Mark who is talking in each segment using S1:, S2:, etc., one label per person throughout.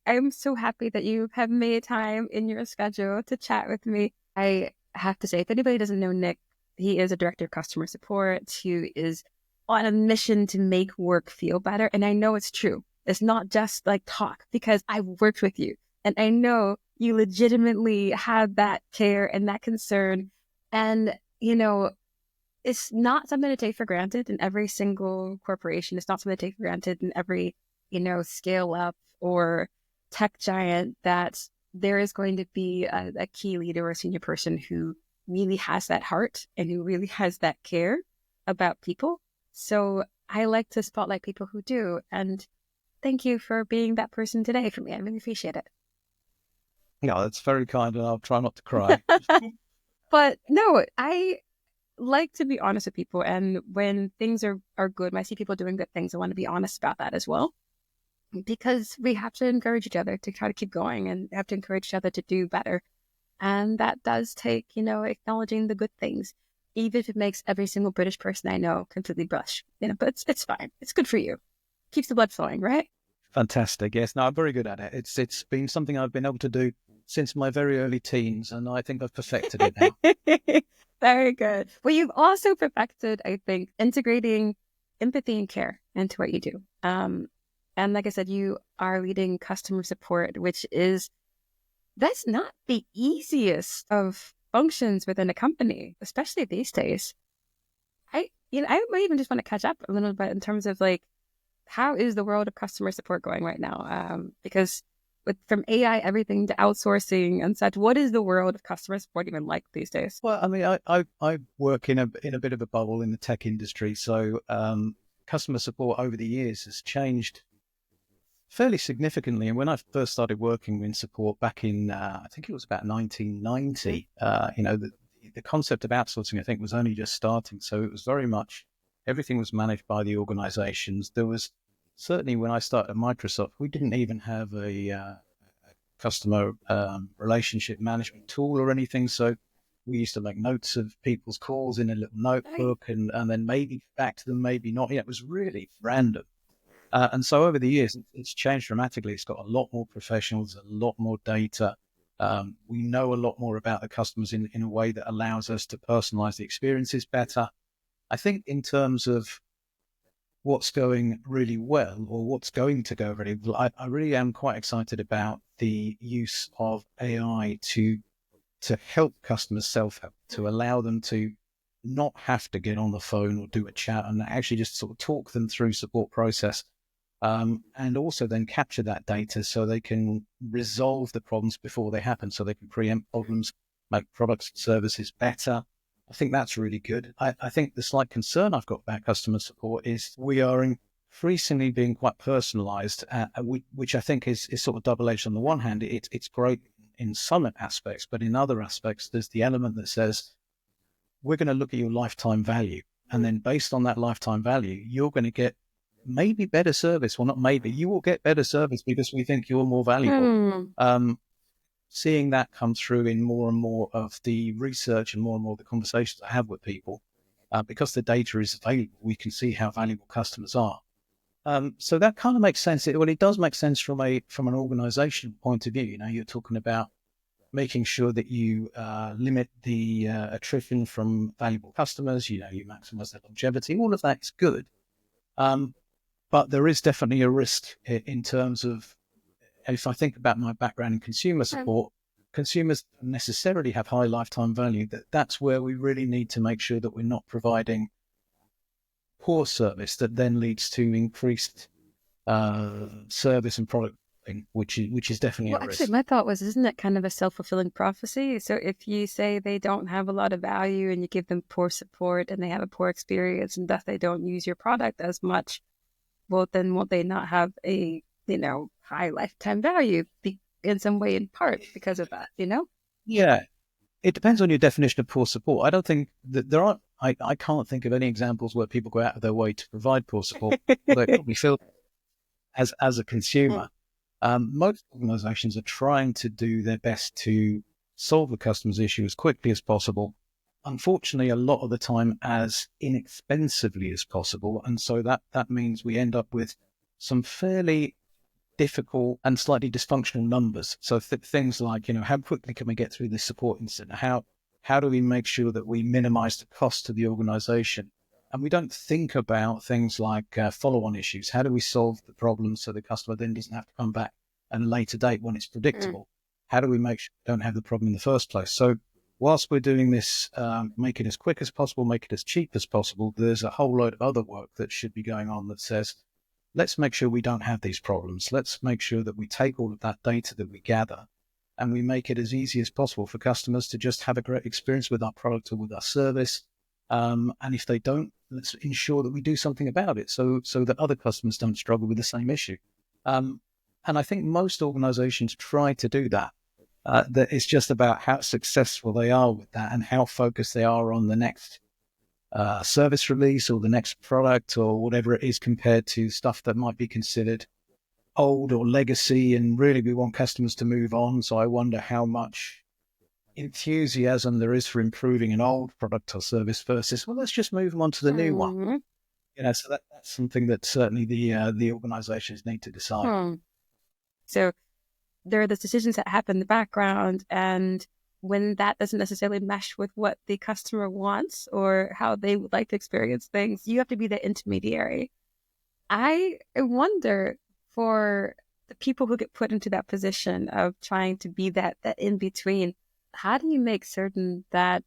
S1: I'm so happy that you have made time in your schedule to chat with me. I have to say, if anybody doesn't know Nick, he is a director of customer support who is on a mission to make work feel better. And I know it's true. It's not just like talk, because I've worked with you and I know you legitimately have that care and that concern. And, it's not something to take for granted in every single corporation. It's not something to take for granted in every, scale up or tech giant, that there is going to be a key leader or a senior person who really has that heart and who really has that care about people. So I like to spotlight people who do. And thank you for being that person today for me. I really appreciate it.
S2: Yeah, that's very kind, and I'll try not to cry.
S1: But no, I like to be honest with people. And when things are good, when I see people doing good things, I want to be honest about that as well. Because we have to encourage each other to try to keep going and have to encourage each other to do better. And that does take, acknowledging the good things, even if it makes every single British person I know completely blush. But it's fine. It's good for you. Keeps the blood flowing, right?
S2: Fantastic. Yes, no, I'm very good at it. It's been something I've been able to do since my very early teens, and I think I've perfected it now.
S1: Very good. Well, you've also perfected, I think, integrating empathy and care into what you do. And like I said, you are leading customer support, that's not the easiest of functions within a company, especially these days. I might even just want to catch up a little bit in terms of like, how is the world of customer support going right now? Because from AI, everything to outsourcing and such, what is the world of customer support even like these days?
S2: Well, I mean, I work in a bit of a bubble in the tech industry, so customer support over the years has changed fairly significantly. And when I first started working in support back in, I think it was about 1990, the concept of outsourcing, I think, was only just starting. So it was very much, everything was managed by the organizations. There was certainly, when I started at Microsoft, we didn't even have a customer relationship management tool or anything. So we used to make notes of people's calls in a little notebook, and then maybe back to them, maybe not. Yeah, it was really random. And so over the years, it's changed dramatically. It's got a lot more professionals, a lot more data. We know a lot more about the customers in a way that allows us to personalize the experiences better. I think in terms of what's going really well, or what's going to go really well, I really am quite excited about the use of AI to help customers self-help, to allow them to not have to get on the phone or do a chat, and actually just sort of talk them through support process. And also then capture that data so they can resolve the problems before they happen, so they can preempt problems, make products and services better. I think that's really good. I think the slight concern I've got about customer support is we are increasingly being quite personalized, which I think is sort of double-edged. On the one hand, it's great in some aspects, but in other aspects, there's the element that says, we're going to look at your lifetime value. And then based on that lifetime value, you're going to get maybe better service. Well, not maybe, you will get better service because we think you're more valuable. Seeing that come through in more and more of the research and more of the conversations I have with people, because the data is available, we can see how valuable customers are. So that kind of makes sense. It does make sense from an organization point of view. You're talking about making sure that you limit the attrition from valuable customers. You maximize their longevity. All of that is good. But there is definitely a risk in terms of, if I think about my background in consumer support, consumers don't necessarily have high lifetime value. That's where we really need to make sure that we're not providing poor service that then leads to increased service and product, which is definitely a risk.
S1: Actually, my thought was, isn't that kind of a self-fulfilling prophecy? So if you say they don't have a lot of value and you give them poor support and they have a poor experience and thus they don't use your product as much, well, then won't they not have a, high lifetime value in some way, in part because of that,
S2: Yeah, it depends on your definition of poor support. I don't think that there aren't, I can't think of any examples where people go out of their way to provide poor support. They probably feel as a consumer. Most organizations are trying to do their best to solve the customer's issue as quickly as possible. Unfortunately, a lot of the time as inexpensively as possible. And so that means we end up with some fairly difficult and slightly dysfunctional numbers. So things like, how quickly can we get through this support incident? How do we make sure that we minimize the cost to the organization? And we don't think about things like follow-on issues. How do we solve the problem so the customer then doesn't have to come back at a later date when it's predictable? How do we make sure we don't have the problem in the first place? So whilst we're doing this, make it as quick as possible, make it as cheap as possible, there's a whole load of other work that should be going on that says, let's make sure we don't have these problems. Let's make sure that we take all of that data that we gather and we make it as easy as possible for customers to just have a great experience with our product or with our service. And if they don't, let's ensure that we do something about it so that other customers don't struggle with the same issue. And I think most organizations try to do that. That it's just about how successful they are with that and how focused they are on the next service release or the next product or whatever it is compared to stuff that might be considered old or legacy. And really, we want customers to move on. So I wonder how much enthusiasm there is for improving an old product or service versus, well, let's just move them on to the new one. So that's something that certainly the organizations need to decide.
S1: So there are those decisions that happen in the background, and when that doesn't necessarily mesh with what the customer wants or how they would like to experience things, you have to be the intermediary. I wonder, for the people who get put into that position of trying to be that in between, how do you make certain that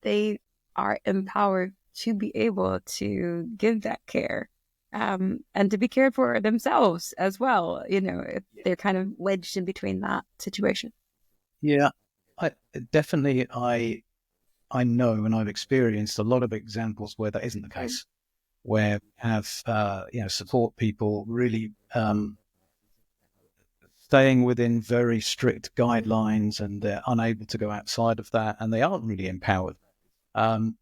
S1: they are empowered to be able to give that care and to be cared for themselves as well, if they're kind of wedged in between that situation?
S2: Yeah, I know, and I've experienced a lot of examples where that isn't the case, where we have support people really staying within very strict guidelines, and they're unable to go outside of that, and they aren't really empowered. And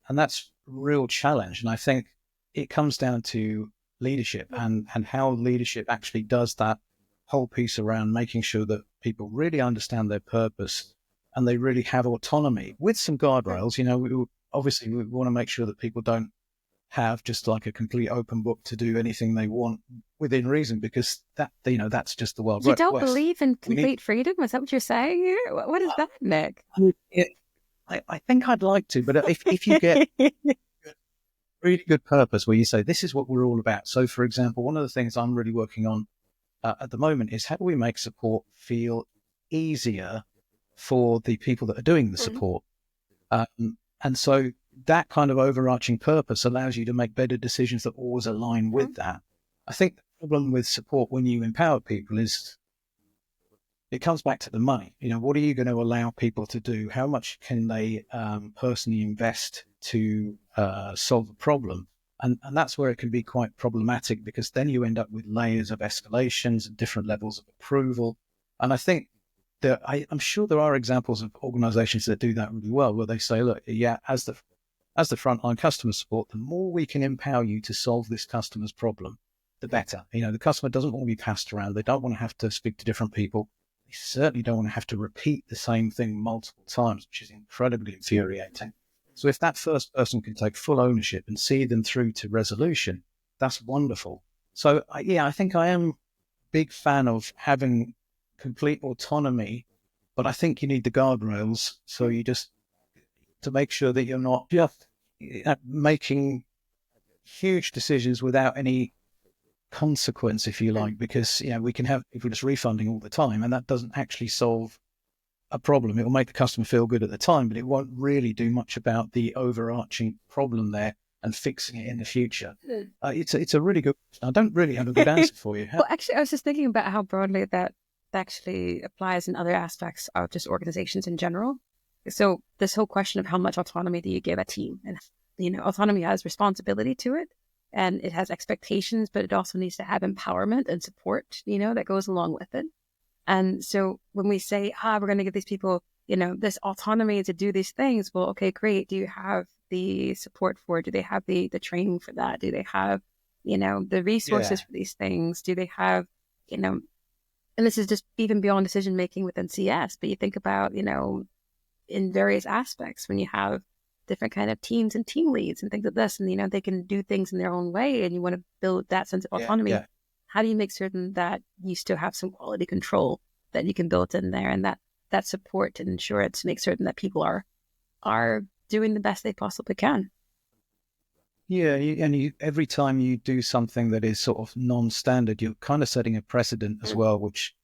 S2: that's a real challenge. And I think it comes down to leadership and how leadership actually does that whole piece around making sure that people really understand their purpose and they really have autonomy with some guardrails. Obviously we want to make sure that people don't have just like a complete open book to do anything they want within reason, because that's just the Wild West.
S1: You don't believe in complete freedom? Is that what you're saying here? What is that, Nick?
S2: I think I'd like to, but if you get really good purpose where you say, this is what we're all about. So, for example, one of the things I'm really working on at the moment is how do we make support feel easier for the people that are doing the support? And so that kind of overarching purpose allows you to make better decisions that always align with that. I think the problem with support when you empower people is it comes back to the money. What are you going to allow people to do? How much can they personally invest to solve a problem? And that's where it can be quite problematic, because then you end up with layers of escalations and different levels of approval. And I think I'm sure there are examples of organizations that do that really well, where they say, look, as the frontline customer support, the more we can empower you to solve this customer's problem, the better. The customer doesn't want to be passed around. They don't want to have to speak to different people. They certainly don't want to have to repeat the same thing multiple times, which is incredibly infuriating. So if that first person can take full ownership and see them through to resolution, that's wonderful. So I think I am a big fan of having complete autonomy, but I think you need the guardrails. So you just to make sure that you're not just making huge decisions without any consequence, if you like, because we can have people just refunding all the time, and that doesn't actually solve a problem. It will make the customer feel good at the time, but it won't really do much about the overarching problem there and fixing it in the future. It's a really good. I don't really have a good answer for you.
S1: Well, actually, I was just thinking about how broadly that actually applies in other aspects of just organizations in general. So this whole question of how much autonomy do you give a team, and autonomy has responsibility to it, and it has expectations, but it also needs to have empowerment and support, that goes along with it. And so when we say, we're going to give these people, this autonomy to do these things, well, okay, great. Do you have the support for it? Do they have the training for that? Do they have, the resources for these things? Do they have, and this is just even beyond decision making within CS, but you think about, in various aspects when you have different kind of teams and team leads and things like this, and they can do things in their own way, and you want to build that sense of autonomy. how do you make certain that you still have some quality control that you can build in there, and that support and ensure to make certain that people are doing the best they possibly can.
S2: Yeah, every time you do something that is sort of non-standard, you're kind of setting a precedent as well, which,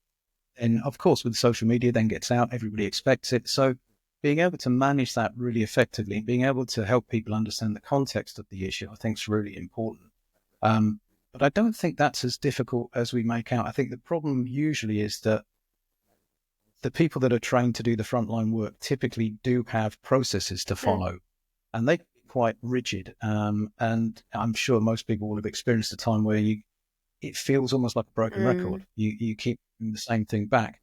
S2: and of course, with social media, then gets out, everybody expects it. So being able to manage that really effectively, being able to help people understand the context of the issue, I think is really important. But I don't think that's as difficult as we make out. I think the problem usually is that the people that are trained to do the frontline work typically do have processes to follow, and they can be quite rigid. And I'm sure most people will have experienced a time where it feels almost like a broken record. You keep the same thing back.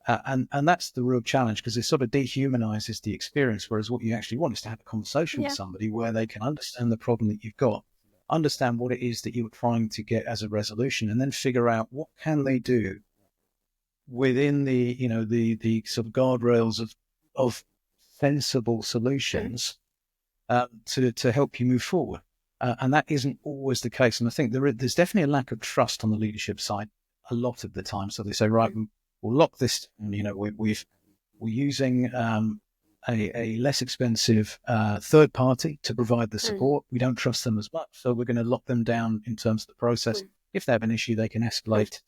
S2: And that's the real challenge, because it sort of dehumanizes the experience. Whereas what you actually want is to have a conversation with somebody where they can understand the problem that you've got, understand what it is that you're trying to get as a resolution, and then figure out what can they do within the sort of guardrails of sensible solutions to help you move forward. And that isn't always the case. And I think there's definitely a lack of trust on the leadership side a lot of the time. So they say, right, we'll lock this. We're using a less expensive third party to provide the support. We don't trust them as much, so we're going to lock them down in terms of the process. If they have an issue, they can escalate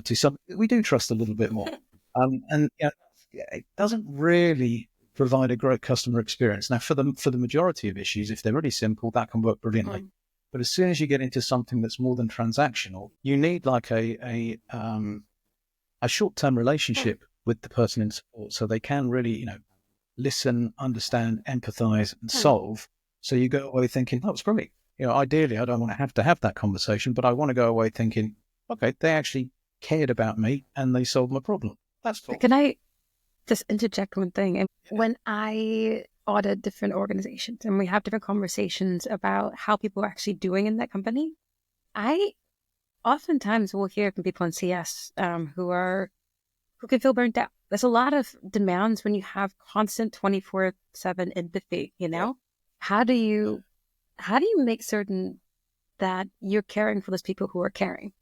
S2: to something we do trust a little bit more. And it doesn't really provide a great customer experience. Now, for the majority of issues, if they're really simple, that can work brilliantly. But as soon as you get into something that's more than transactional, you need like a short-term relationship with the person in support, so they can really, listen, understand, empathize, and solve. So you go away thinking, "Oh, it's great." Ideally, I don't want to have that conversation, but I want to go away thinking, "Okay, they actually cared about me and they solved my problem." That's cool.
S1: Can I just interject one thing? When I audit different organizations and we have different conversations about how people are actually doing in that company, I oftentimes will hear from people in CS who can feel burnt out. There's a lot of demands when you have constant 24/7 empathy. How do you make certain that you're caring for those people who are caring?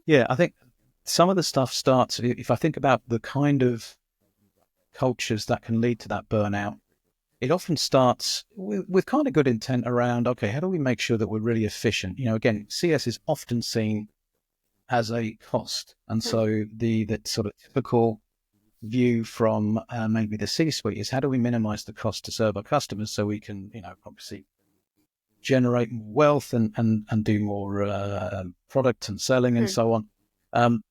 S2: Yeah, I think some of the stuff starts, if I think about the kind of cultures that can lead to that burnout, it often starts with kind of good intent around, okay, how do we make sure that we're really efficient? Again, CS is often seen as a cost. And so the sort of typical view from maybe the C-suite is, how do we minimize the cost to serve our customers so we can, obviously generate more wealth and do more product and selling and so on.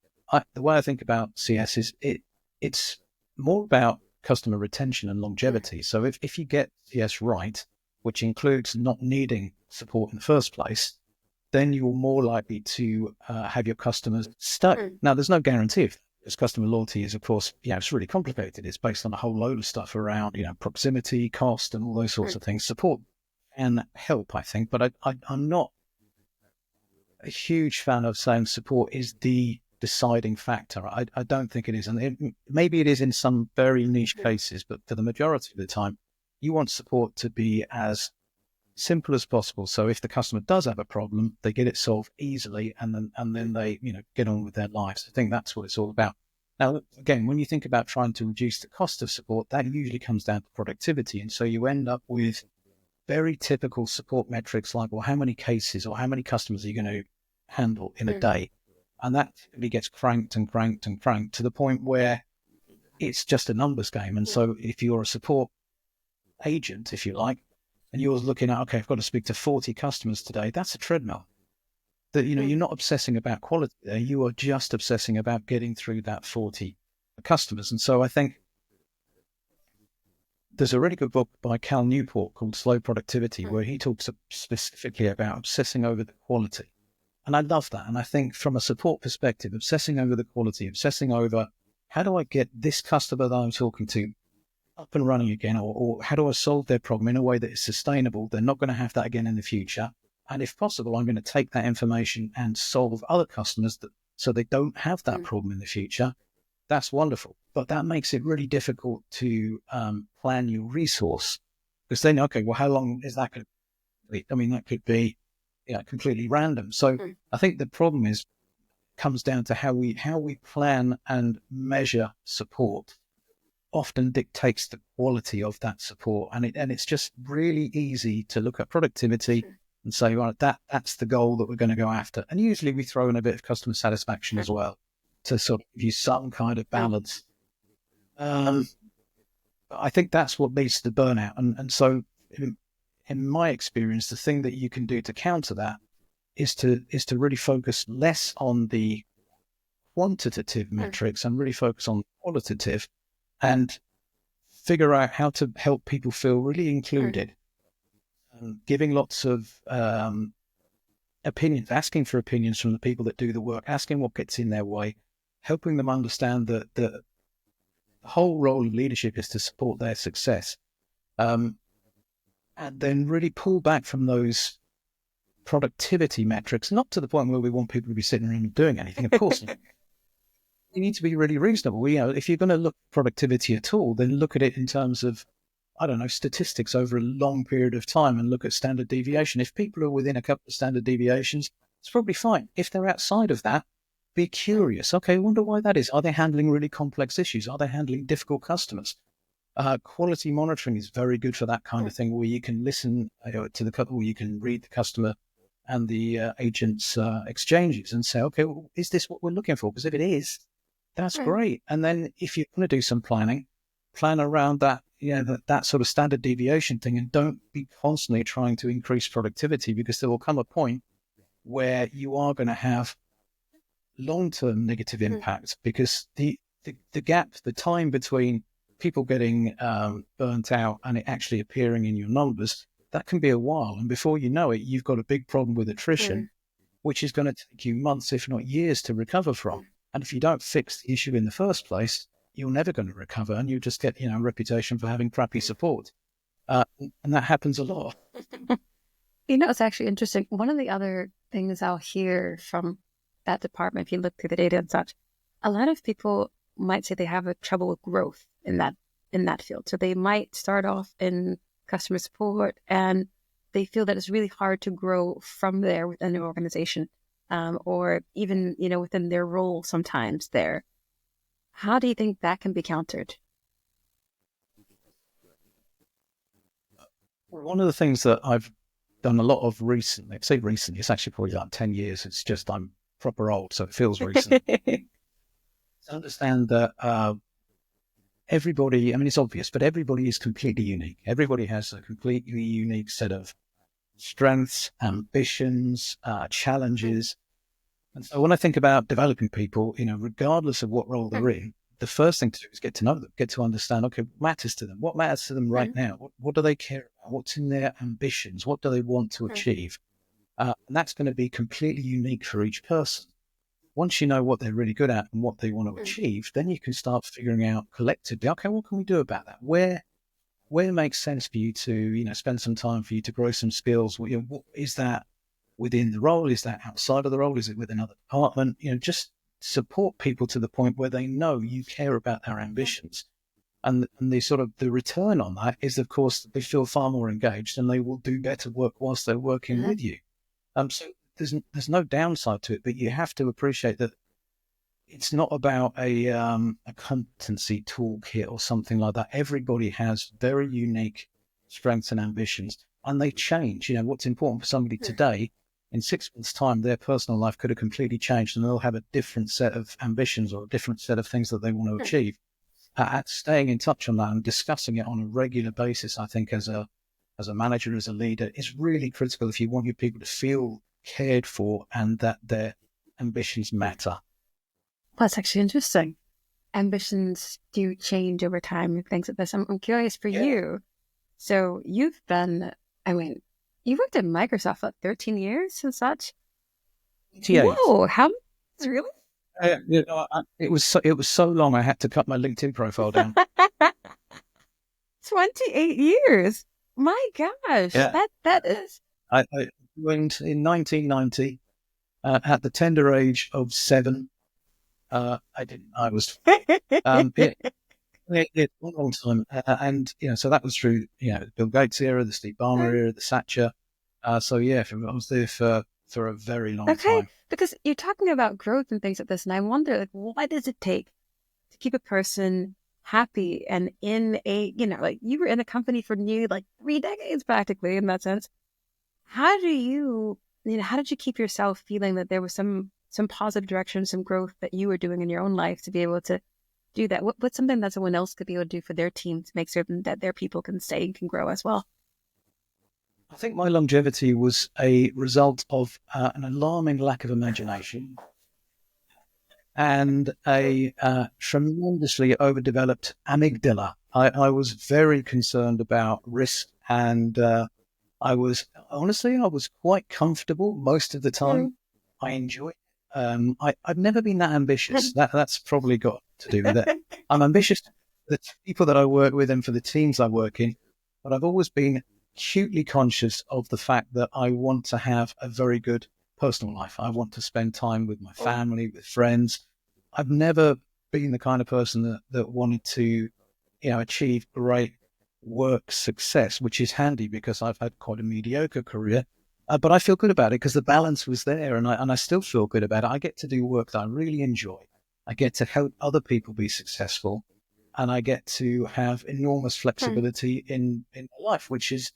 S2: The way I think about CS is it's more about customer retention and longevity. So if you get CS right, which includes not needing support in the first place, then you're more likely to have your customers stay. Now, there's no guarantee of that, because customer loyalty is, of course, it's really complicated. It's based on a whole load of stuff around, proximity, cost, and all those sorts of things. Support and help, I think, but I'm not a huge fan of saying support is the deciding factor. I don't think it is. And maybe it is in some very niche cases, but for the majority of the time, you want support to be as simple as possible. So if the customer does have a problem, they get it solved easily, and then they get on with their lives. I think that's what it's all about. Now, again, when you think about trying to reduce the cost of support, that usually comes down to productivity. And so you end up with very typical support metrics like, well, how many cases or how many customers are you going to handle in a day? And that typically gets cranked and cranked and cranked to the point where it's just a numbers game. And so if you're a support agent, if you like, and you're looking at, okay, I've got to speak to 40 customers today, that's a treadmill. That you're not obsessing about quality there, you are just obsessing about getting through that 40 customers. And so I think there's a really good book by Cal Newport called Slow Productivity, where he talks specifically about obsessing over the quality. And I love that. And I think from a support perspective, obsessing over the quality, obsessing over how do I get this customer that I'm talking to up and running again, or how do I solve their problem in a way that is sustainable? They're not going to have that again in the future. And if possible, I'm going to take that information and solve other customers so they don't have that problem in the future. That's wonderful. But that makes it really difficult to plan your resource, because then, okay, well, how long is that going to be? I mean, that could be completely random. So I think the problem is comes down to how we plan and measure support often dictates the quality of that support. And it's just really easy to look at productivity and say, right, that's the goal that we're going to go after. And usually we throw in a bit of customer satisfaction as well to sort of give you some kind of balance. I think that's what leads to the burnout. And so in my experience, the thing that you can do to counter that is to really focus less on the quantitative metrics and really focus on qualitative, and figure out how to help people feel really included. Giving lots of opinions, asking for opinions from the people that do the work, asking what gets in their way, helping them understand that the whole role of leadership is to support their success. And then really pull back from those productivity metrics, not to the point where we want people to be sitting around doing anything, of course. You need to be really reasonable. If you're going to look at productivity at all, then look at it in terms of, I don't know, statistics over a long period of time and look at standard deviation. If people are within a couple of standard deviations, it's probably fine. If they're outside of that, be curious. Okay, I wonder why that is. Are they handling really complex issues? Are they handling difficult customers? Quality monitoring is very good for that kind of thing, where you can listen to the couple, where you can read the customer and the agent's exchanges and say, okay, well, is this what we're looking for? Because if it is, that's great. And then if you're going to do some planning, plan around that, that sort of standard deviation thing, and don't be constantly trying to increase productivity, because there will come a point where you are going to have long-term negative impacts, because the gap, the time between people getting burnt out and it actually appearing in your numbers, that can be a while. And before you know it, you've got a big problem with attrition, which is going to take you months, if not years, to recover from. And if you don't fix the issue in the first place, you're never going to recover, and you just get, a reputation for having crappy support. And that happens a lot.
S1: It's actually interesting. One of the other things I'll hear from that department, if you look through the data and such, a lot of people might say they have a trouble with growth in that field. So they might start off in customer support, and they feel that it's really hard to grow from there within the organization, or even, within their role sometimes there. How do you think that can be countered?
S2: One of the things that I've done a lot of recently, I say recently, it's actually probably like 10 years. It's just I'm proper old, so it feels recent. To understand that everybody, it's obvious, but everybody is completely unique. Everybody has a completely unique set of strengths, ambitions, challenges. And so when I think about developing people, regardless of what role they're in, the first thing to do is get to know them, get to understand, okay, what matters to them? What matters to them right now? What do they care about? What's in their ambitions? What do they want to achieve? And that's going to be completely unique for each person. Once you know what they're really good at and what they want to achieve, then you can start figuring out collectively, okay, what can we do about that? Where it makes sense for you to, spend some time for you to grow some skills? What is that within the role? Is that outside of the role? Is it with another department? Just support people to the point where they know you care about their ambitions. And the sort of the return on that is, of course, they feel far more engaged and they will do better work whilst they're working with you. So there's no downside to it, but you have to appreciate that it's not about a competency toolkit or something like that. Everybody has very unique strengths and ambitions, and they change. What's important for somebody today, in 6 months' time, their personal life could have completely changed, and they'll have a different set of ambitions or a different set of things that they want to achieve. Staying in touch on that and discussing it on a regular basis, I think, as a manager, as a leader, is really critical if you want your people to feel cared for and that their ambitions matter.
S1: That's actually interesting. Ambitions do change over time and things like this. I'm curious for you. So you've been, you worked at Microsoft for 13 years and such?
S2: 28.
S1: Whoa, how really?
S2: It was so long I had to cut my LinkedIn profile down.
S1: 28 years. My gosh, that is.
S2: I went in 1990 at the tender age of 7. I was a long time, and so that was through Bill Gates era, the Steve Ballmer era, the Thatcher. I was there for for a very long
S1: Okay,
S2: time.
S1: because you're talking about growth and things like this, and I wonder, like, what does it take to keep a person happy and in a, like you were in a company for nearly like 3 decades practically in that sense. How do how did you keep yourself feeling that there was some positive direction, some growth that you were doing in your own life to be able to do that? What's something that someone else could be able to do for their team to make certain that their people can stay and can grow as well?
S2: I think my longevity was a result of an alarming lack of imagination and a tremendously overdeveloped amygdala. I was very concerned about risk, and I was quite comfortable most of the time. I enjoyed. I've never been that ambitious. That's probably got to do with it. I'm ambitious for the people that I work with and for the teams I work in, but I've always been acutely conscious of the fact that I want to have a very good personal life. I want to spend time with my family, with friends. I've never been the kind of person that wanted to, achieve great work success, which is handy because I've had quite a mediocre career. But I feel good about it because the balance was there, and I still feel good about it. I get to do work that I really enjoy. I get to help other people be successful, and I get to have enormous flexibility in life, which is,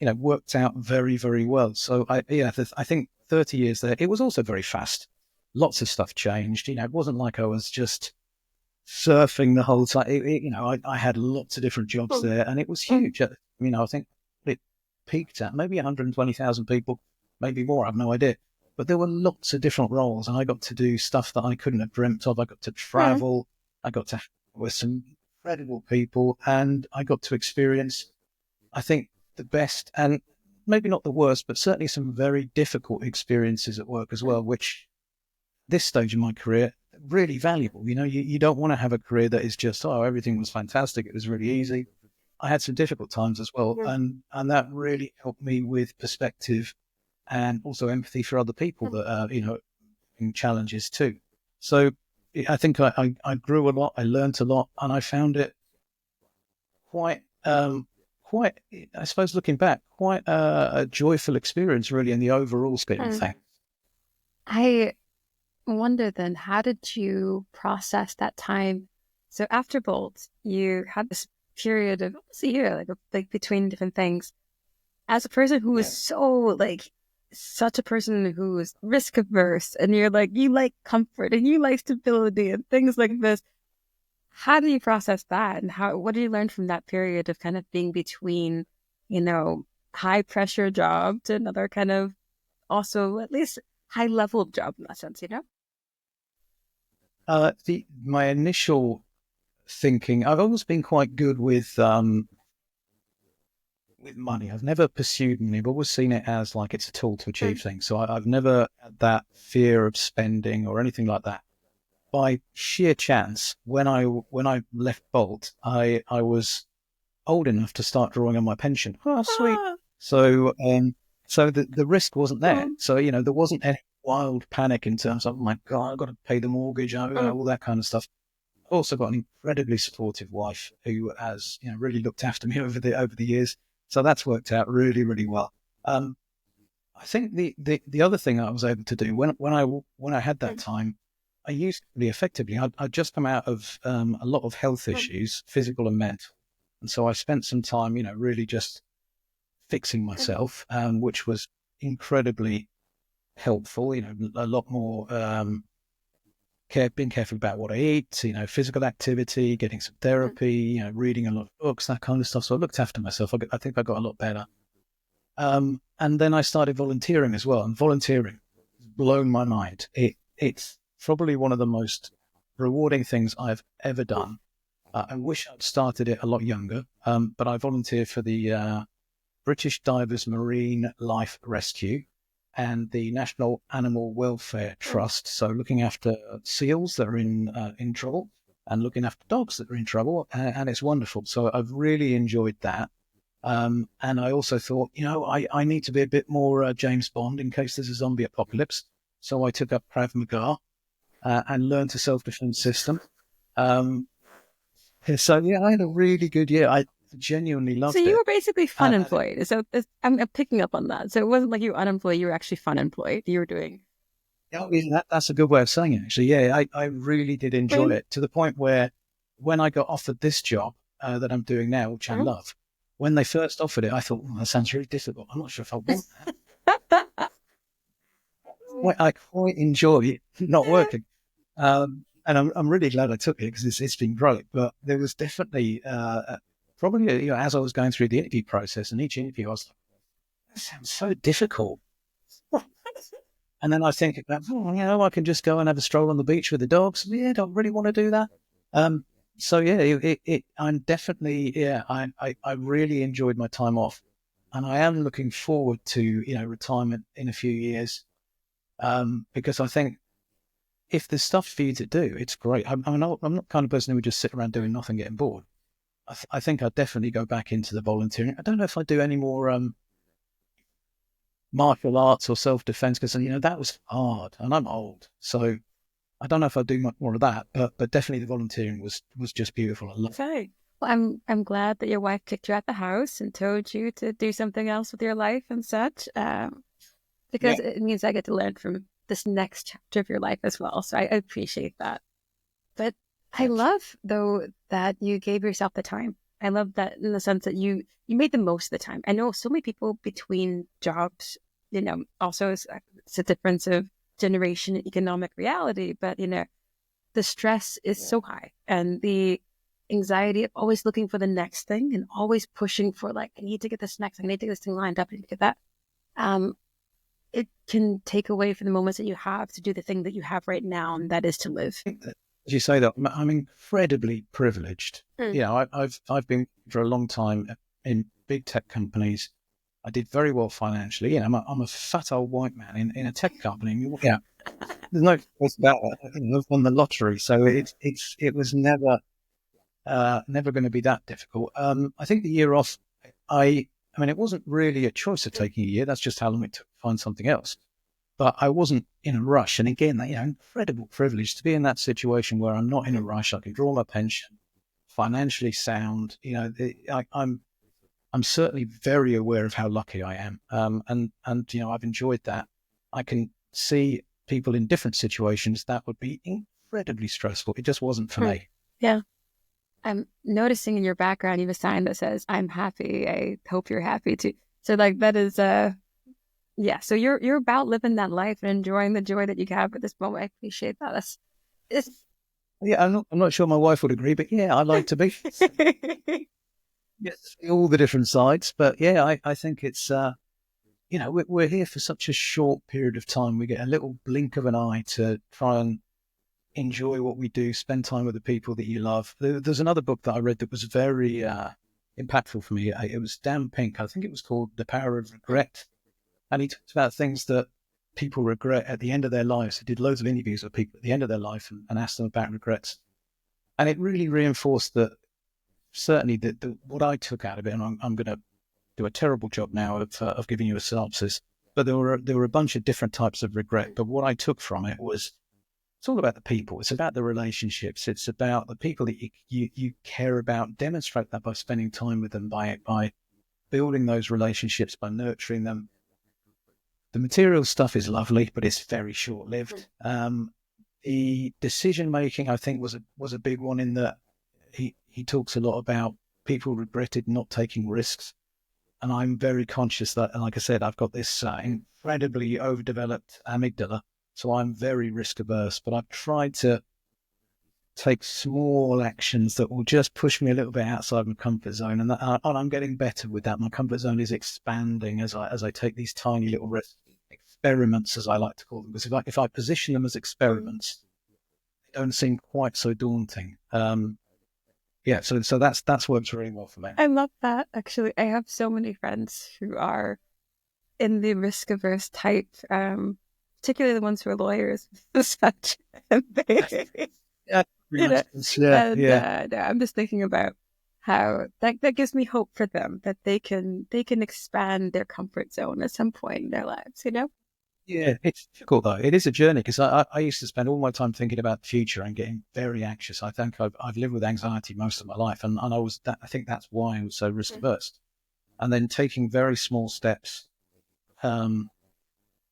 S2: worked out very, very well. So I think 30 years there, it was also very fast. Lots of stuff changed. It wasn't like I was just surfing the whole time. I had lots of different jobs there, and it was huge. I think it peaked at maybe 120,000 people, maybe more. I have no idea. But there were lots of different roles, and I got to do stuff that I couldn't have dreamt of. I got to travel. I got to with some incredible people, and I got to experience, I think, the best and maybe not the worst, but certainly some very difficult experiences at work as well, which this stage of my career, really valuable. You don't want to have a career that is just, oh, everything was fantastic. It was really easy. I had some difficult times as well. And that really helped me with perspective and also empathy for other people that are, in challenges too. So I think I grew a lot. I learned a lot, and I found it quite, I suppose looking back, quite a joyful experience really in the overall scheme of things.
S1: I wonder then, how did you process that time? So after Bolt, you had this period of almost a year, like between different things. As a person who is such a person who is risk averse, and you're like, you like comfort and you like stability and things like this. How do you process that? And what do you learn from that period of kind of being between, high pressure job to another kind of also at least high level job in that sense,
S2: My initial thinking, I've always been quite good with money. I've never pursued money. I've always seen it as like it's a tool to achieve things. So I've never had that fear of spending or anything like that. By sheer chance, when I left Bolt, I was old enough to start drawing on my pension. Oh, sweet. So so the risk wasn't there. So there wasn't any wild panic in terms of, oh my God, I've got to pay the mortgage, all that kind of stuff. I've also got an incredibly supportive wife who has really looked after me over the years. So that's worked out really, really well. I think the other thing I was able to do when I had that time, I used it really effectively. I'd just come out of a lot of health issues, physical and mental, and so I spent some time, really just fixing myself, which was incredibly helpful. A lot more being careful about what I eat. Physical activity, getting some therapy. Reading a lot of books, that kind of stuff. So I looked after myself. I think I got a lot better. And then I started volunteering as well, and volunteering has blown my mind. It's probably one of the most rewarding things I've ever done. I wish I'd started it a lot younger, but I volunteer for the British Divers Marine Life Rescue and the National Animal Welfare Trust. So looking after seals that are in trouble and looking after dogs that are in trouble, and it's wonderful. So I've really enjoyed that. And I also thought, I need to be a bit more James Bond in case there's a zombie apocalypse. So I took up Krav Maga and learned a self-defense system. So yeah, I had a really good year. genuinely
S1: So
S2: loved
S1: you
S2: it.
S1: were basically fun employed. So I'm picking up on that. So it wasn't like you were unemployed, you were actually fun employed. You were doing.
S2: Yeah, that's a good way of saying it, actually. Yeah, I really did enjoy
S1: Right.
S2: it, to the point where when I got offered this job that I'm doing now, which I love, when they first offered it, I thought, that sounds really difficult. I'm not sure if I want that. I quite enjoy not working. And I'm really glad I took it, because it's been great. But there was definitely, probably, as I was going through the interview process, and each interview, I was like, that sounds so difficult. And then I think about, I can just go and have a stroll on the beach with the dogs. Yeah, don't really want to do that. So yeah, I'm definitely, I really enjoyed my time off, and I am looking forward to, retirement in a few years. Because I think if there's stuff for you to do, it's great. I'm not the kind of person who would just sit around doing nothing, getting bored. I think I'd definitely go back into the volunteering. I don't know if I do any more, martial arts or self-defense, because that was hard, and I'm old, so I don't know if I do much more of that, but definitely the volunteering was just beautiful. I love it.
S1: Okay. Well, I'm glad that your wife kicked you out the house and told you to do something else with your life and such, because
S2: Yeah,
S1: it means I get to learn from this next chapter of your life as well. So I appreciate that. But I
S2: absolutely.
S1: love, though, that you gave yourself the time. I love that in the sense that you made the most of the time. I know so many people between jobs, also it's a difference of generation and economic reality, but the stress is so high, and the anxiety of always looking for the next thing and always pushing for, like, I need to get this next, I need to get this thing lined up, I need to get that. Um, it can take away from the moments that you have to do the thing that you have right now, and that is to live.
S2: As you say that, I'm incredibly privileged.
S1: Mm.
S2: I've been for a long time in big tech companies. I did very well financially. I'm a fat old white man in a tech company. There's no choice about it. I've won the lottery, so it was never going to be that difficult. I think the year off, I mean, it wasn't really a choice of taking a year. That's just how long it took to find something else. But I wasn't in a rush. And again, incredible privilege to be in that situation where I'm not in a rush. I can draw my pension, financially sound. I'm certainly very aware of how lucky I am. And I've enjoyed that. I can see people in different situations that would be incredibly stressful. It just wasn't for me.
S1: Yeah. I'm noticing in your background you have a sign that says, "I'm happy. I hope you're happy too." So, like, that is yeah. So you're about living that life and enjoying the joy that you have at this moment. I appreciate that. It's
S2: Yeah, I'm not sure my wife would agree, but yeah, I like to be. Yes, all the different sides. But yeah, I think it's we're here for such a short period of time. We get a little blink of an eye to try and enjoy what we do, spend time with the people that you love. There's another book that I read that was very impactful for me. It was Dan Pink. I think it was called The Power of Regret. And he talked about things that people regret at the end of their lives. He did loads of interviews with people at the end of their life and asked them about regrets. And it really reinforced that, certainly, what I took out of it, and I'm going to do a terrible job now of giving you a synopsis, but there were a bunch of different types of regret. But what I took from it was, it's all about the people. It's about the relationships. It's about the people that you care about. Demonstrate that by spending time with them, by building those relationships, by nurturing them. The material stuff is lovely, but it's very short lived. The decision making, I think, was a big one, in that he talks a lot about people regretted not taking risks. And I'm very conscious that, like I said, I've got this incredibly overdeveloped amygdala. So I'm very risk averse, but I've tried to take small actions that will just push me a little bit outside my comfort zone. And I'm getting better with that. My comfort zone is expanding as I take these tiny little risk experiments, as I like to call them. Because if I position them as experiments, they don't seem quite so daunting. So that's worked really well for me.
S1: I love that. Actually, I have so many friends who are in the risk averse type, particularly the ones who are lawyers and such. And they,
S2: Yeah,
S1: you know,
S2: yeah.
S1: no, I'm just thinking about how that gives me hope for them, that they can expand their comfort zone at some point in their lives.
S2: Yeah, it's difficult though. It is a journey because I used to spend all my time thinking about the future and getting very anxious. I think I've lived with anxiety most of my life, and I think that's why I was so risk averse. And then taking very small steps um,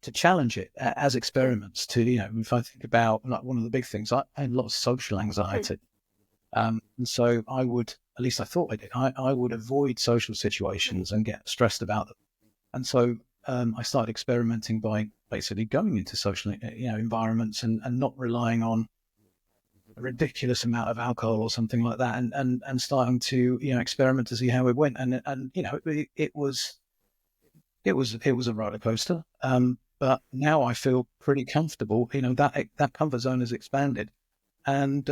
S2: to challenge it as experiments. To if I think about like one of the big things, I had a lot of social anxiety, and so I would, at least I thought I did, I would avoid social situations and get stressed about them. And so I started experimenting by basically going into social, environments and not relying on a ridiculous amount of alcohol or something like that, and starting to experiment to see how it went. And it was a roller coaster. But now I feel pretty comfortable. That comfort zone has expanded, and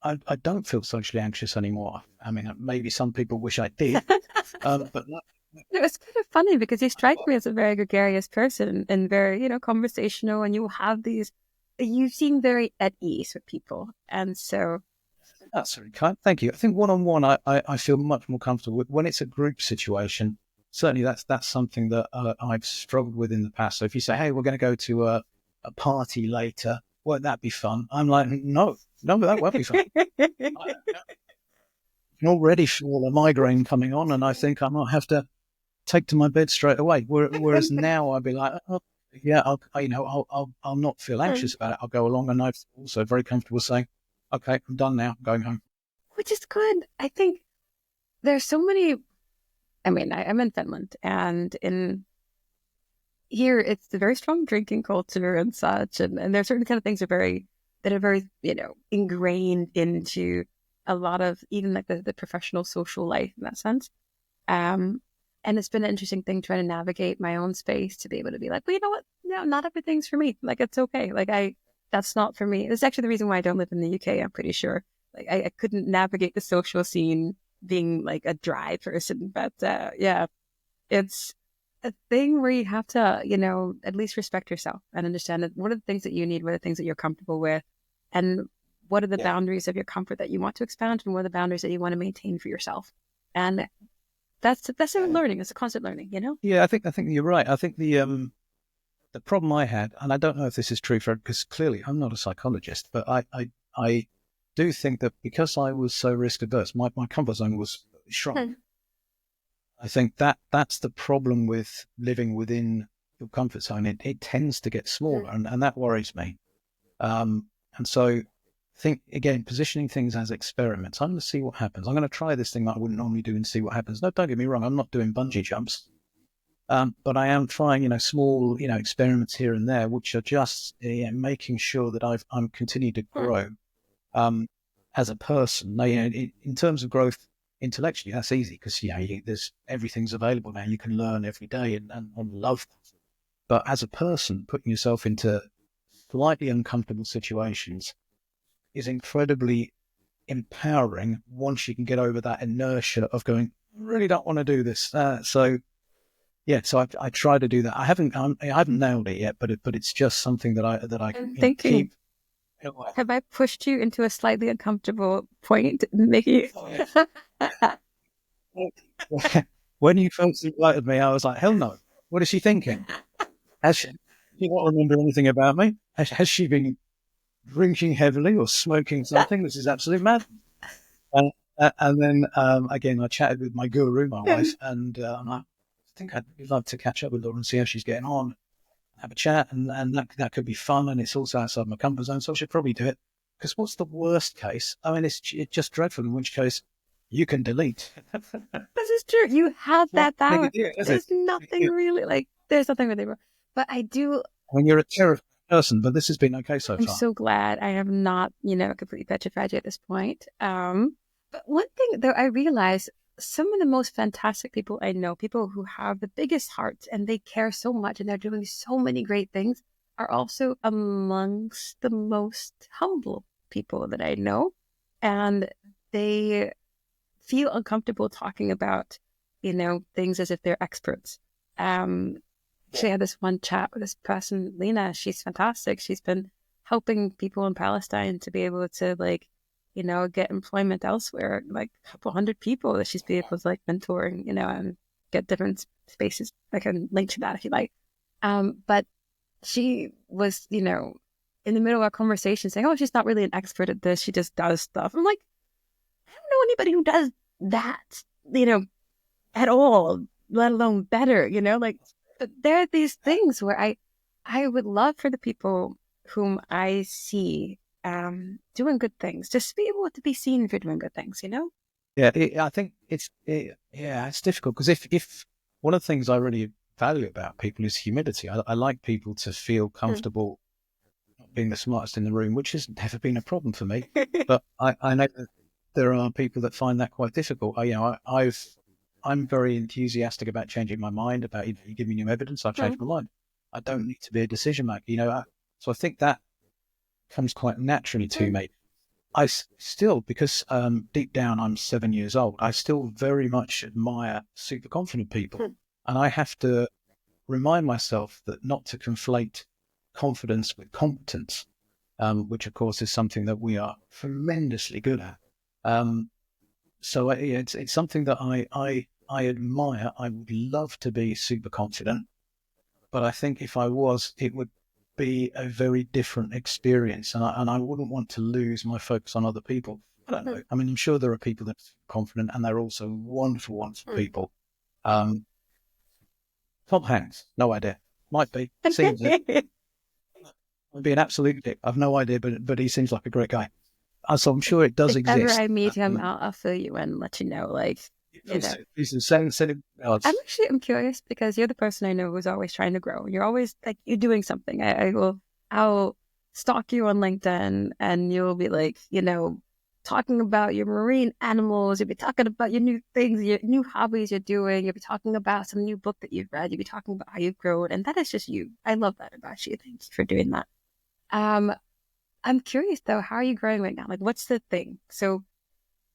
S2: I don't feel socially anxious anymore. I mean, maybe some people wish I did, but
S1: It's kind of funny because you strike me as a very gregarious person and very, conversational, and you seem very at ease with people. And so,
S2: that's very kind. Thank you. I think one-on-one, I feel much more comfortable with. When it's a group situation, certainly that's something that I've struggled with in the past. So if you say, hey, we're going to go to a party later, won't that be fun? I'm like, no, that won't be fun. I can already feel a migraine coming on, and I think I might have to take to my bed straight away. Whereas now I'd be like, oh, yeah, I'll not feel anxious about it. I'll go along, and I'm also very comfortable saying, okay, I'm done now. I'm going home.
S1: which is good. I think there's so many. I mean, I'm in Finland, and in here it's a very strong drinking culture and such, and there's certain kind of things that are very ingrained into a lot of even like the professional social life in that sense. Um, and it's been an interesting thing trying to navigate my own space to be able to be like, well, you know what? No, not everything's for me. Like, it's okay. Like, that's not for me. It's actually the reason why I don't live in the UK, I'm pretty sure. Like, I couldn't navigate the social scene being like a dry person. But yeah, it's a thing where you have to, at least respect yourself and understand that what are the things that you need, what are the things that you're comfortable with, and what are the boundaries of your comfort that you want to expand, and what are the boundaries that you want to maintain for yourself. And that's a learning. It's a constant learning.
S2: Yeah, I think you're right. I think the problem I had, and I don't know if this is true for, because clearly I'm not a psychologist, but I do think that because I was so risk averse, my comfort zone was shrunk. I think that's the problem with living within your comfort zone. It tends to get smaller, and that worries me. And so I think, again, positioning things as experiments. I'm going to see what happens. I'm going to try this thing that I wouldn't normally do and see what happens. No, don't get me wrong. I'm not doing bungee jumps. But I am trying, small, experiments here and there, which are just making sure that I'm continuing to grow as a person. Now, in terms of growth intellectually, that's easy because there's everything's available now. You can learn every day and love that. But as a person, putting yourself into slightly uncomfortable situations is incredibly empowering once you can get over that inertia of going, I really don't want to do this. So I try to do that. I haven't nailed it yet, but it's just something that I
S1: I'm
S2: can
S1: thinking,
S2: keep.
S1: have I pushed you into a slightly uncomfortable point, Mickey?
S2: When you first invited me, I was like, hell no. What is she thinking? Has she not remember anything about me? Has she been drinking heavily or smoking something? This is absolute mad. And then again, I chatted with my guru, my wife, and I think I'd love to catch up with her and see how she's getting on, have a chat, and that could be fun. And it's also outside my comfort zone, so I should probably do it. Because what's the worst case? I mean, it's just dreadful. In which case, you can delete.
S1: This is true. You have that power. There's nothing really there's nothing really wrong. But I do.
S2: I mean, you're a terrified person, but this has been okay so
S1: I'm
S2: far.
S1: so glad I have not, completely petrified you at this point. But one thing though, I realize some of the most fantastic people I know, people who have the biggest hearts and they care so much and they're doing so many great things, are also amongst the most humble people that I know. And they feel uncomfortable talking about, things as if they're experts. Actually, I had this one chat with this person, Lena. She's fantastic. She's been helping people in Palestine to be able to get employment elsewhere, like a couple hundred people that she's been able to mentoring, and get different spaces. I can link to that if you like. But she was, in the middle of our conversation saying, oh, she's not really an expert at this. She just does stuff. I'm like, I don't know anybody who does that, at all, let alone better, like, but there are these things where I would love for the people whom I see doing good things, just to be able to be seen for doing good things,
S2: Yeah, I think it's difficult because if one of the things I really value about people is humility. I like people to feel comfortable not being the smartest in the room, which has never been a problem for me. But I know that there are people that find that quite difficult. I'm very enthusiastic about changing my mind, about you give me new evidence, I've changed my mind. I don't need to be a decision maker, so I think that comes quite naturally to me. I still, because deep down I'm 7 years old, I still very much admire super confident people. And I have to remind myself that not to conflate confidence with competence, which of course is something that we are tremendously good at. So it's something that I admire. I would love to be super confident, but I think if I was, it would be a very different experience, and I wouldn't want to lose my focus on other people. I don't know. I mean, I'm sure there are people that are confident, and they're also wonderful, wonderful people. Tom Hanks, no idea. Might be. Seems it. Might be an absolute dick. I've no idea, but he seems like a great guy. So I'm sure it does
S1: if
S2: exist.
S1: ever I meet him, I'll fill you in and let you know. Like, I'm curious because you're the person I know who's always trying to grow. You're always like, you're doing something. I'll stalk you on LinkedIn and you'll be like, talking about your marine animals. You'll be talking about your new things, your new hobbies you're doing. You'll be talking about some new book that you've read. You'll be talking about how you've grown. And that is just you. I love that about you. Thank you for doing that. I'm curious though, how are you growing right now? Like, what's the thing? So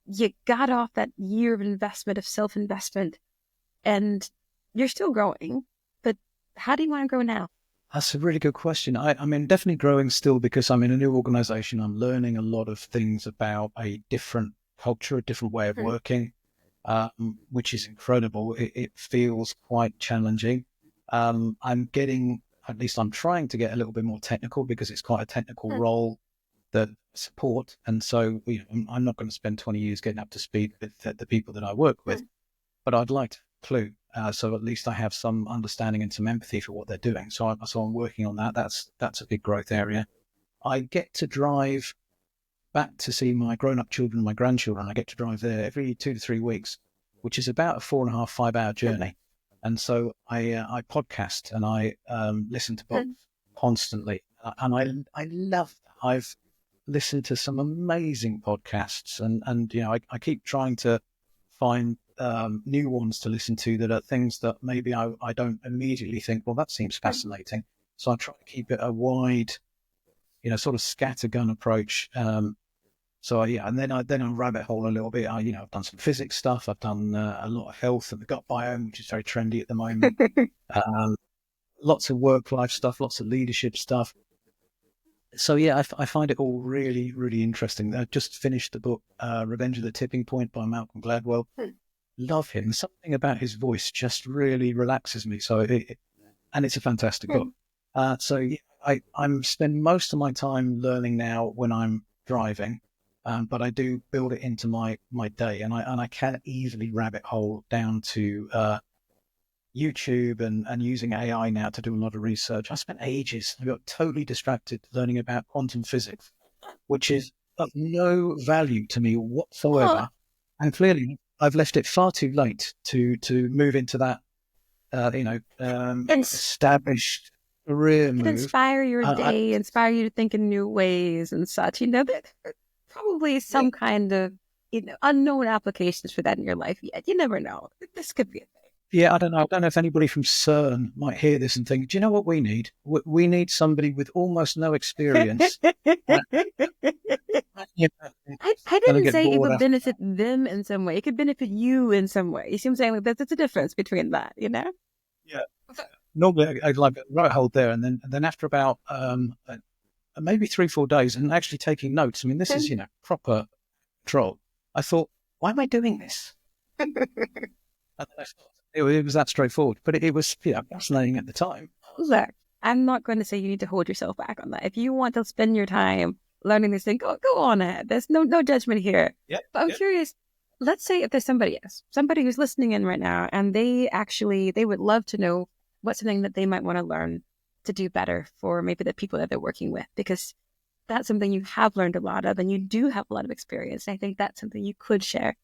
S1: you got off that year of investment, of self-investment, and you're still growing, but how do you want to grow now?
S2: That's a really good question. I mean, definitely growing still because I'm in a new organization. I'm learning a lot of things about a different culture, a different way of working, which is incredible. It feels quite challenging. I'm getting, at least I'm trying to get a little bit more technical because it's quite a technical role that support. And so I'm not going to spend 20 years getting up to speed with the people that I work with, but I'd like to clue. So at least I have some understanding and some empathy for what they're doing. So I'm working on that. That's a big growth area. I get to drive back to see my grown-up children and my grandchildren. I get to drive there every 2 to 3 weeks, which is about a 4.5, 5 hour journey. And so I podcast and I listen to books constantly. And I love that. I've listened to some amazing podcasts and I keep trying to find new ones to listen to that are things that maybe I don't immediately think, well, that seems fascinating. So I try to keep it a wide, sort of scattergun approach. And then I rabbit hole a little bit. I've done some physics stuff. I've done a lot of health and the gut biome, which is very trendy at the moment. Lots of work-life stuff, lots of leadership stuff. So yeah, I find it all really, really interesting. I just finished the book Revenge of the Tipping Point by Malcolm Gladwell. Love him. Something about his voice just really relaxes me. So and it's a fantastic book. So yeah, I'm spend most of my time learning now when I'm driving, but I do build it into my day, and I can easily rabbit hole down to YouTube and using AI now to do a lot of research. I spent ages. I got totally distracted learning about quantum physics, which is of no value to me whatsoever. And clearly, I've left it far too late to move into that, established career move.
S1: Inspire your day, inspire you to think in new ways and such. That probably some kind of unknown applications for that in your life yet. You never know. This could be a thing.
S2: Yeah, I don't know. I don't know if anybody from CERN might hear this and think, do you know what we need? We need somebody with almost no experience.
S1: I didn't say it would benefit them in some way. It could benefit you in some way. You see what I'm saying? Like, there's a difference between that,
S2: Yeah. Normally, I'd like right hold there, and then after about maybe 3-4 days, and actually taking notes. I mean, this is proper control. I thought, why am I doing this? It was that straightforward, but it was fascinating at the time.
S1: Look, I'm not going to say you need to hold yourself back on that. If you want to spend your time learning this thing, go on it. There's no judgment here.
S2: Yep.
S1: But I'm
S2: Yep.
S1: curious, let's say if there's somebody else, somebody who's listening in right now, and they would love to know what's something that they might want to learn to do better for maybe the people that they're working with, because that's something you have learned a lot of and you do have a lot of experience. I think that's something you could share.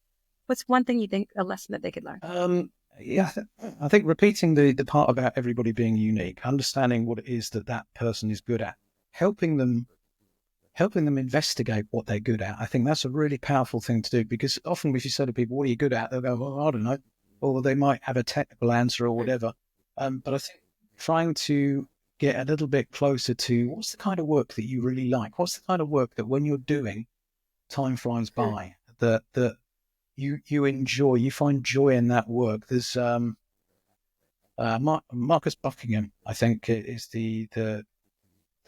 S1: What's one thing you think, a lesson that they could learn?
S2: Yeah, I think repeating the part about everybody being unique, understanding what it is that person is good at, helping them investigate what they're good at. I think that's a really powerful thing to do, because often if you say to people, what are you good at? They'll go, well, I don't know. Or they might have a technical answer or whatever. But I think trying to get a little bit closer to what's the kind of work that you really like? What's the kind of work that when you're doing, time flies by, that you enjoy, you find joy in that work. There's Marcus Buckingham, I think, is the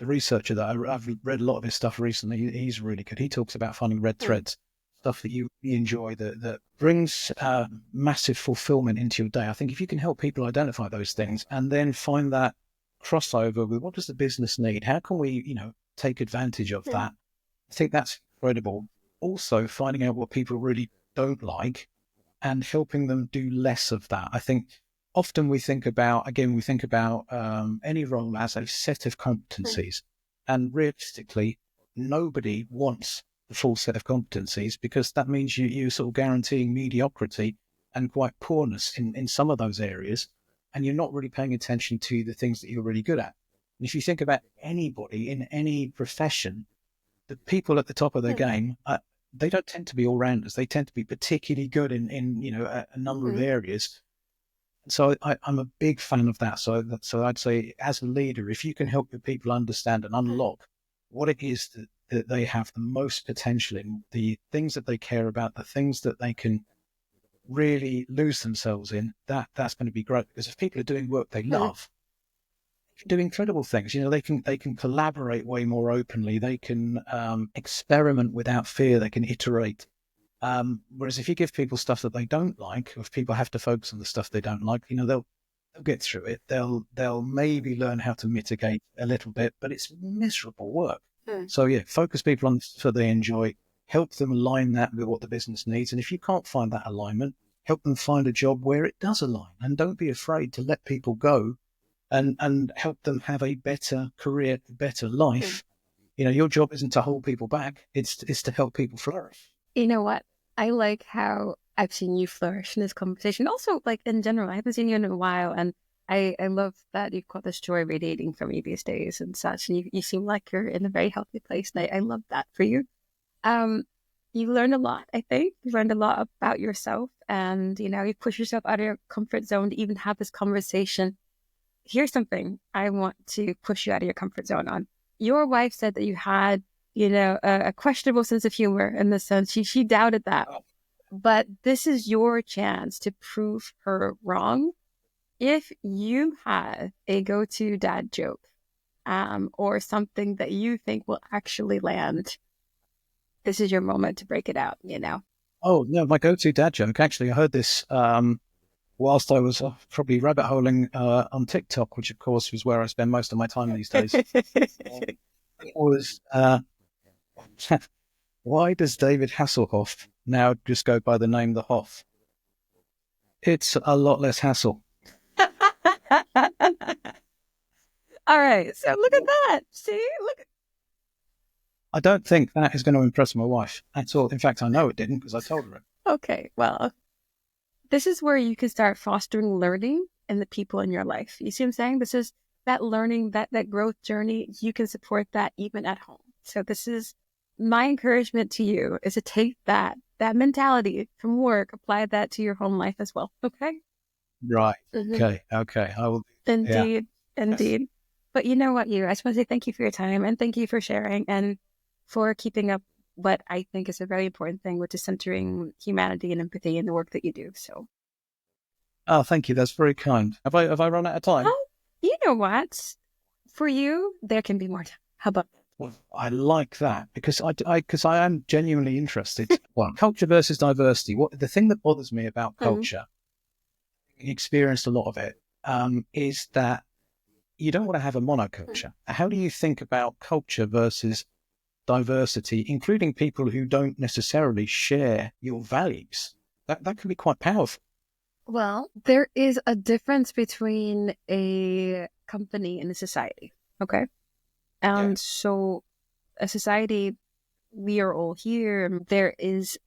S2: researcher that I've read a lot of his stuff recently. He's really good. He talks about finding red threads, stuff that you enjoy that brings massive fulfillment into your day. I think if you can help people identify those things and then find that crossover with what does the business need, how can we, take advantage of that? I think that's incredible. Also, finding out what people really don't like and helping them do less of that. I think often we think about any role as a set of competencies, and realistically, nobody wants the full set of competencies, because that means you're sort of guaranteeing mediocrity and quite poorness in some of those areas, and you're not really paying attention to the things that you're really good at. And if you think about anybody in any profession, the people at the top of their game, they don't tend to be all-rounders. They tend to be particularly good in a number of areas. So I'm a big fan of that. So I'd say, as a leader, if you can help your people understand and unlock what it is that they have the most potential in, the things that they care about, the things that they can really lose themselves in, that's going to be great. Because if people are doing work they love, do incredible things. They can collaborate way more openly. They can experiment without fear. They can iterate. Whereas if you give people stuff that they don't like, if people have to focus on the stuff they don't like, they'll get through it. They'll maybe learn how to mitigate a little bit, but it's miserable work. So focus people on stuff they enjoy. Help them align that with what the business needs. And if you can't find that alignment, help them find a job where it does align. And don't be afraid to let people go and help them have a better career, a better life. Your job isn't to hold people back. It's to help people flourish.
S1: You know what? I like how I've seen you flourish in this conversation. Also, like in general, I haven't seen you in a while. And I love that you've got this joy radiating from you these days and such. And you seem like you're in a very healthy place. And I love that for you. You learned a lot, I think. You learned a lot about yourself. And, you push yourself out of your comfort zone to even have this conversation. Here's something I want to push you out of your comfort zone on. Your wife said that you had, a questionable sense of humor in the sense. She doubted that. But this is your chance to prove her wrong. If you had a go-to dad joke, or something that you think will actually land, this is your moment to break it out,
S2: Oh, no, my go-to dad joke. Actually, I heard this whilst I was probably rabbit holing on TikTok, which of course was where I spend most of my time these days. It was, why does David Hasselhoff now just go by the name The Hoff? It's a lot less hassle.
S1: All right, so look at that. See, look.
S2: I don't think that is going to impress my wife at all. In fact, I know it didn't because I told her it.
S1: Okay, well, this is where you can start fostering learning in the people in your life. You see what I'm saying? This is that learning, that growth journey. You can support that even at home. So this is my encouragement to you, is to take that mentality from work, apply that to your home life as well. Okay?
S2: Right. Okay. I will.
S1: Indeed.
S2: Yeah.
S1: Indeed. Yes. But you know what, I just want to say thank you for your time and thank you for sharing and for keeping up what I think is a very important thing, which is centering humanity and empathy in the work that you do. So.
S2: Oh, thank you. That's very kind. Have I run out of time?
S1: Oh, you know what? For you, there can be more time. How about that?
S2: Well, I like that because I am genuinely interested. Well, culture versus diversity. The thing that bothers me about culture, experienced a lot of it, is that you don't want to have a monoculture. How do you think about culture versus diversity, including people who don't necessarily share your values? That can be quite powerful.
S1: Well, there is a difference between a company and a society. Okay.
S2: Yeah.
S1: And so a society, we are all here. There is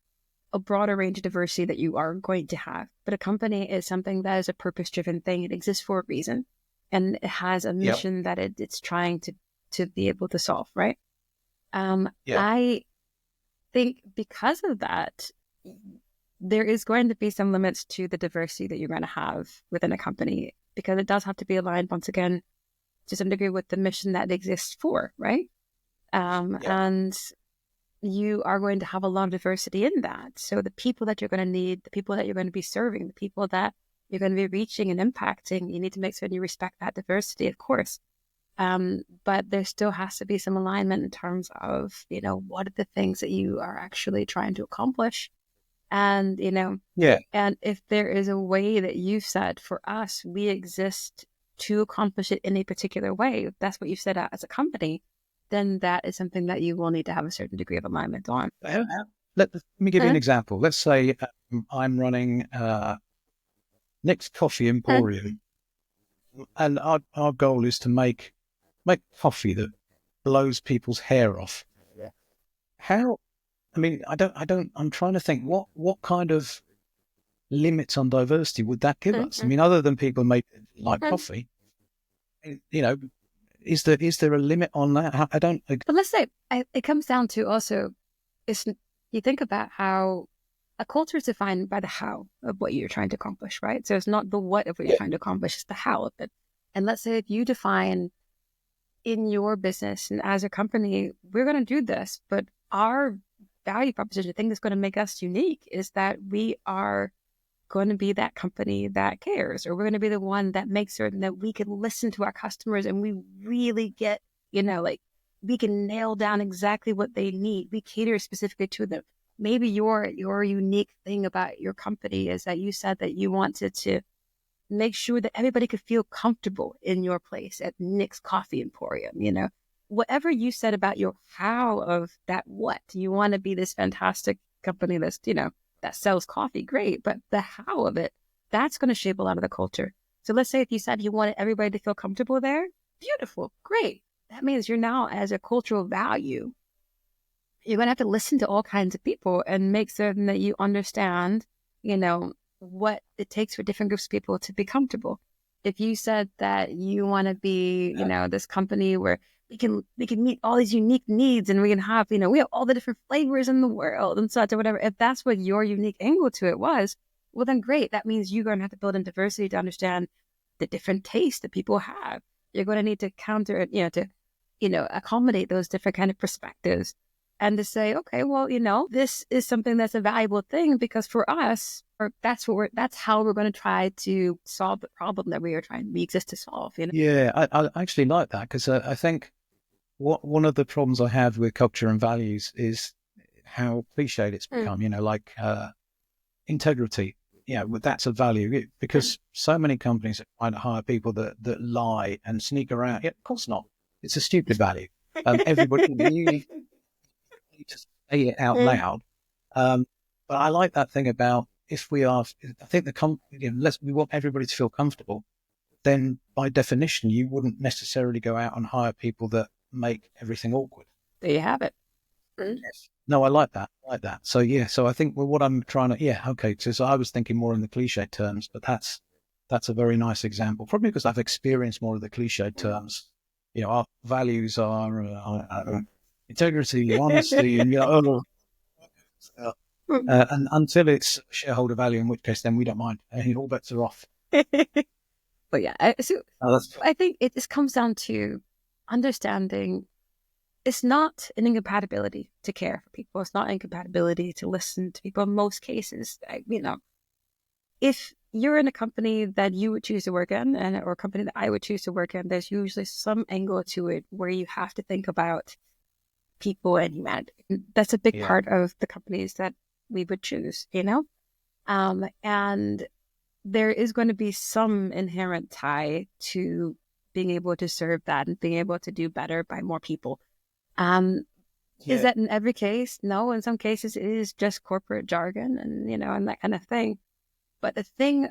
S1: a broader range of diversity that you are going to have. But a company is something that is a purpose-driven thing. It exists for a reason, and it has a
S2: Yep.
S1: mission that it's trying to be able to solve, right?
S2: Yeah.
S1: I think because of that, there is going to be some limits to the diversity that you're going to have within a company, because it does have to be aligned, once again, to some degree with the mission that it exists for, right?
S2: Yeah.
S1: And you are going to have a lot of diversity in that. So the people that you're going to need, the people that you're going to be serving, the people that you're going to be reaching and impacting, you need to make sure you respect that diversity, of course. But there still has to be some alignment in terms of, what are the things that you are actually trying to accomplish? And,
S2: Yeah.
S1: and if there is a way that you said, for us, we exist to accomplish it in a particular way, if that's what you set out as a company, then that is something that you will need to have a certain degree of alignment on.
S2: Let me give you an
S1: Uh,
S2: example. Let's say I'm running Nick's Coffee
S1: uh,
S2: Emporium, and our goal is to make coffee that blows people's hair off.
S3: Yeah.
S2: How? I mean, I'm trying to think what kind of limits on diversity would that give us? I
S1: uh,
S2: mean, other than people make like
S1: uh.
S2: coffee, you know, is there a limit on that? I don't.
S1: But let's say it comes down to also, is you think about how a culture is defined by the how of what you're trying to accomplish, right? So it's not the what of what you're
S2: Yeah.
S1: trying to accomplish, it's the how of it. And let's say if you define in your business and as a company, we're going to do this, but our value proposition, the thing that's going to make us unique, is that we are going to be that company that cares, or we're going to be the one that makes certain that we can listen to our customers and we really get, like, we can nail down exactly what they need. We cater specifically to them. Maybe your unique thing about your company is that you said that you wanted to make sure that everybody could feel comfortable in your place at Nick's Coffee Emporium. Whatever you said about your how of that, what you want to be this fantastic company that's, that sells coffee, great. But the how of it, that's going to shape a lot of the culture. So let's say if you said you wanted everybody to feel comfortable there, beautiful, great. That means you're now, as a cultural value, you're going to have to listen to all kinds of people and make certain that you understand, what it takes for different groups of people to be comfortable. If you said that you want to be, this company where we can meet all these unique needs, and we can have, we have all the different flavors in the world and such, or whatever. If that's what your unique angle to it was, well, then great. That means you're going to have to build in diversity to understand the different tastes that people have. You're going to need to counter, accommodate those different kind of perspectives, and to say, okay, well, this is something that's a valuable thing, because for us, or that's how we're going to try to solve the problem that we exist to solve.
S2: Yeah, I actually like that, because I think one of the problems I have with culture and values is how cliched it's become. Like integrity. Yeah, well, that's a value, because so many companies are trying to hire people that lie and sneak around. Yeah, of course not. It's a stupid value. Everybody, you need to say it out loud. But I like that thing about, if we are, I think we want everybody to feel comfortable, then by definition, you wouldn't necessarily go out and hire people that make everything awkward.
S1: There you have it.
S2: Yes. No, I like that. I like that. So yeah, so I think what I'm trying to, yeah, okay. So I was thinking more in the cliche terms, but that's a very nice example. Probably because I've experienced more of the cliche terms. Our values are integrity, honesty, and and until it's shareholder value, in which case then we don't mind. All bets are off.
S1: But yeah, so
S2: Oh, that's
S1: I think it just comes down to understanding it's not an incompatibility to care for people. It's not an incompatibility to listen to people in most cases. If you're in a company that you would choose to work in, or a company that I would choose to work in, there's usually some angle to it where you have to think about people and humanity. That's a big part of the companies that we would choose, and there is going to be some inherent tie to being able to serve that and being able to do better by more people. Um, is
S2: Yeah.
S1: that in every case? No, in some cases it is just corporate jargon and, and that kind of thing. But the thing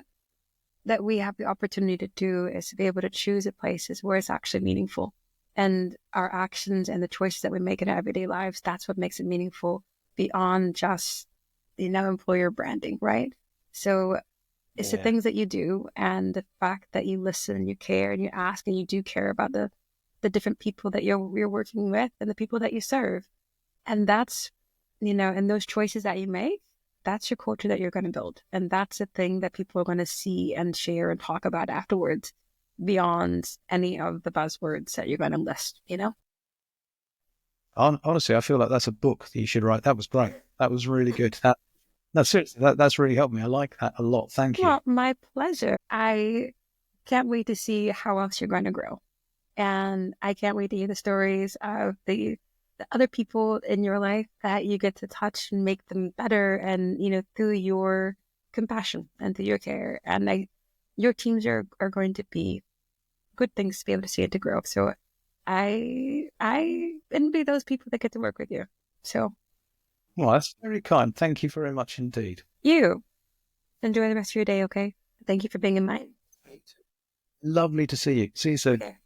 S1: that we have the opportunity to do is to be able to choose the places where it's actually meaningful. And our actions and the choices that we make in our everyday lives, that's what makes it meaningful beyond just, employer branding, right? So it's the
S2: Yeah.
S1: things that you do and the fact that you listen and you care and you ask and you do care about the different people that you're working with and the people that you serve. And that's, and those choices that you make, that's your culture that you're going to build. And that's the thing that people are going to see and share and talk about afterwards beyond any of the buzzwords that you're going to list.
S2: Honestly, I feel like that's a book that you should write. That was great. That was really good. No, seriously, that's really helped me. I like that a lot. Thank you.
S1: Well, my pleasure. I can't wait to see how else you're going to grow. And I can't wait to hear the stories of the other people in your life that you get to touch and make them better and, through your compassion and through your care. And your teams are going to be good things to be able to see it to grow. So I envy those people that get to work with you. So
S2: Well, that's very kind. Thank you very much indeed.
S1: you enjoy the rest of your day, okay? Thank you for being in mine.
S2: Lovely to see you. See you soon.
S1: Okay.